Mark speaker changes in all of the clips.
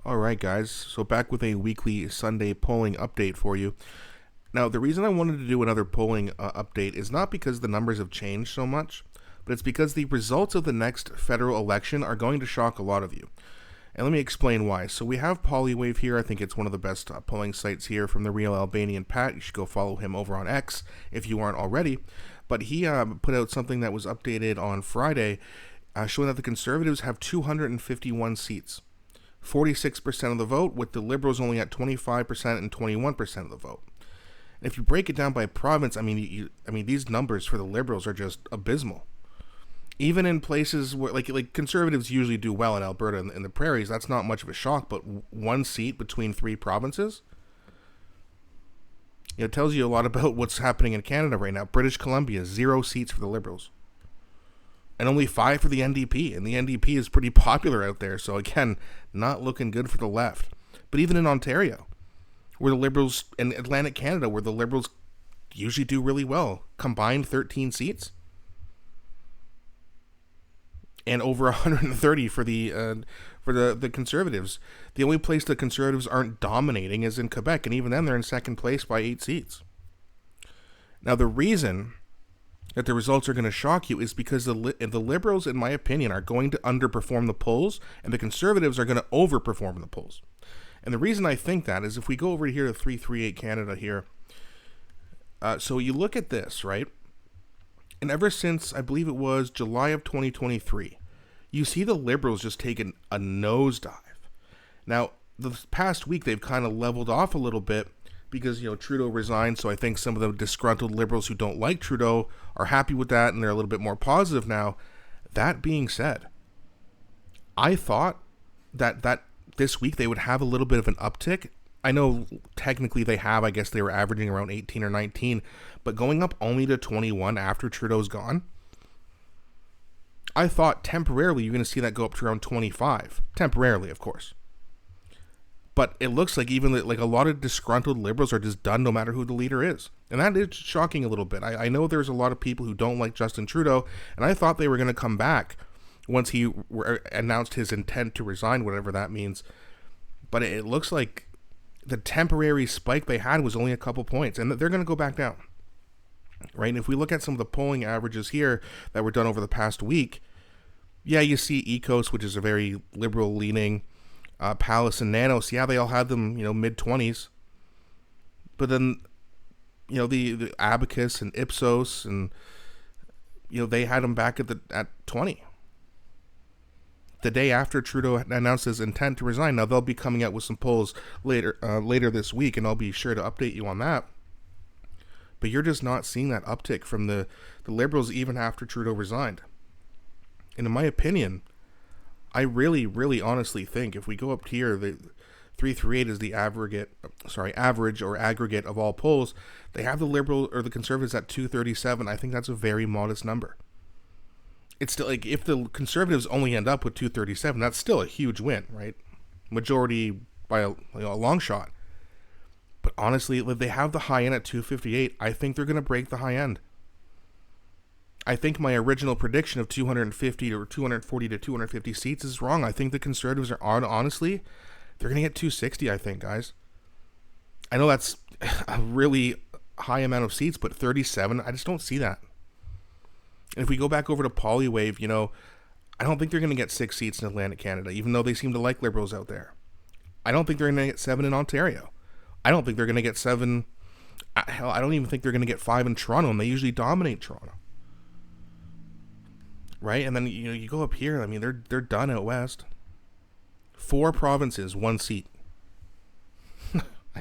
Speaker 1: All right, guys. So back with a weekly Sunday polling update for you. Now, the reason I wanted to do another polling update is not because the numbers have changed so much, but it's because the results of the next federal election are going to shock a lot of you. And let me explain why. So we have Poilievre here. I think it's one of the best polling sites here from the real Albanian Pat. You should go follow him over on X if you aren't already. But he put out something that was updated on Friday, showing that the Conservatives have 251 seats. 46% of the vote, with the Liberals only at 25% and 21% of the vote. And if you break it down by province, these numbers for the Liberals are just abysmal. Even in places where, like Conservatives usually do well in Alberta and in the prairies, that's not much of a shock. But one seat between three provinces, it tells you a lot about what's happening in Canada right now. British Columbia, 0 seats for the Liberals. And only 5 for the NDP. And the NDP is pretty popular out there. So again, not looking good for the left. But even in Ontario, where the Liberals, and Atlantic Canada, where the Liberals usually do really well, combined 13 seats. And over 130 for the Conservatives. The only place the Conservatives aren't dominating is in Quebec. And even then, they're in second place by 8 seats. Now, the reason that the results are going to shock you is because the Liberals, in my opinion, are going to underperform the polls, and the Conservatives are going to overperform the polls. And the reason I think that is if we go over here to 338 Canada here, so you look at this, right? And ever since, I believe it was July of 2023, you see the Liberals just taking a nosedive. Now, the past week, they've kind of leveled off a little bit, because, Trudeau resigned, so I think some of the disgruntled Liberals who don't like Trudeau are happy with that, and they're a little bit more positive now. That being said, I thought that this week they would have a little bit of an uptick. I know technically they have. I guess they were averaging around 18 or 19, but going up only to 21 after Trudeau's gone, I thought temporarily you're going to see that go up to around 25. Temporarily, of course. But it looks like even like a lot of disgruntled Liberals are just done no matter who the leader is. And that is shocking a little bit. I know there's a lot of people who don't like Justin Trudeau, and I thought they were going to come back once he announced his intent to resign, whatever that means. But it looks like the temporary spike they had was only a couple points, and they're going to go back down. Right? And if we look at some of the polling averages here that were done over the past week, yeah, you see ECOS, which is a very liberal-leaning, Palace and Nanos, yeah, they all had them, mid-20s. But then, the Abacus and Ipsos, and, they had them back at 20. The day after Trudeau announced his intent to resign. Now, they'll be coming out with some polls later this week, and I'll be sure to update you on that. But you're just not seeing that uptick from the Liberals even after Trudeau resigned. And in my opinion, I really, really honestly think if we go up here, the 338 is the average or aggregate of all polls. They have the Liberal or the Conservatives at 237. I think that's a very modest number. It's still, like, if the Conservatives only end up with 237, that's still a huge win, right? Majority by a long shot. But honestly, if they have the high end at 258, I think they're going to break the high end. I think my original prediction of 250 or 240 to 250 seats is wrong. I think the Conservatives are honestly, they're going to get 260, I think, guys. I know that's a really high amount of seats, but 37, I just don't see that. And if we go back over to Poilievre, I don't think they're going to get 6 seats in Atlantic Canada, even though they seem to like Liberals out there. I don't think they're going to get 7 in Ontario. I don't think they're going to get 7. Hell, I don't even think they're going to get 5 in Toronto, and they usually dominate Toronto. Right? And then, you go up here, they're done out west. 4 provinces, 1 seat.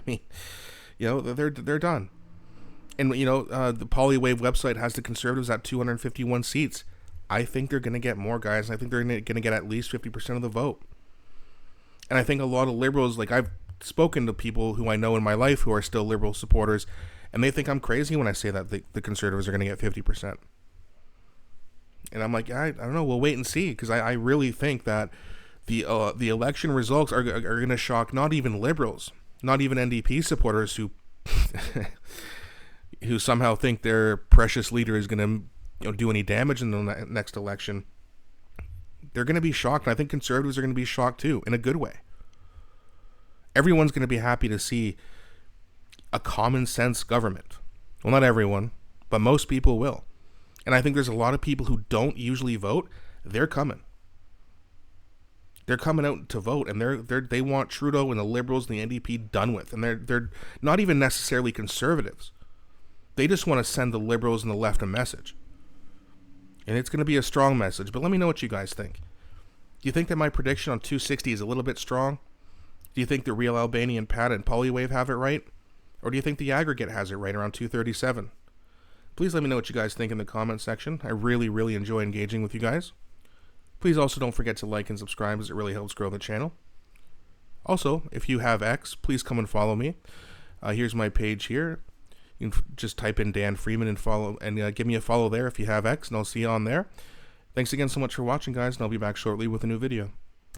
Speaker 1: They're done. And, the Poilievre website has the Conservatives at 251 seats. I think they're going to get more, guys. I think they're going to get at least 50% of the vote. And I think a lot of Liberals, like, I've spoken to people who I know in my life who are still Liberal supporters, and they think I'm crazy when I say that the Conservatives are going to get 50%. And I'm like, I don't know. We'll wait and see, because I really think that the election results are going to shock not even Liberals, not even NDP supporters who who somehow think their precious leader is going to do any damage in the next election. They're going to be shocked, and I think Conservatives are going to be shocked too, in a good way. Everyone's going to be happy to see a common sense government. Well, not everyone, but most people will. And I think there's a lot of people who don't usually vote. They're coming. They're coming out to vote, and they want Trudeau and the Liberals and the NDP done with. And they're not even necessarily conservatives. They just want to send the Liberals and the left a message. And it's going to be a strong message. But let me know what you guys think. Do you think that my prediction on 260 is a little bit strong? Do you think the Real Albanian Pat and Poilievre have it right? Or do you think the aggregate has it right around 237? Please let me know what you guys think in the comment section. I really, really enjoy engaging with you guys. Please also don't forget to like and subscribe, as it really helps grow the channel. Also, if you have X, please come and follow me. Here's my page here. You can just type in Dan Freeman and follow, and give me a follow there if you have X, and I'll see you on there. Thanks again so much for watching, guys, and I'll be back shortly with a new video.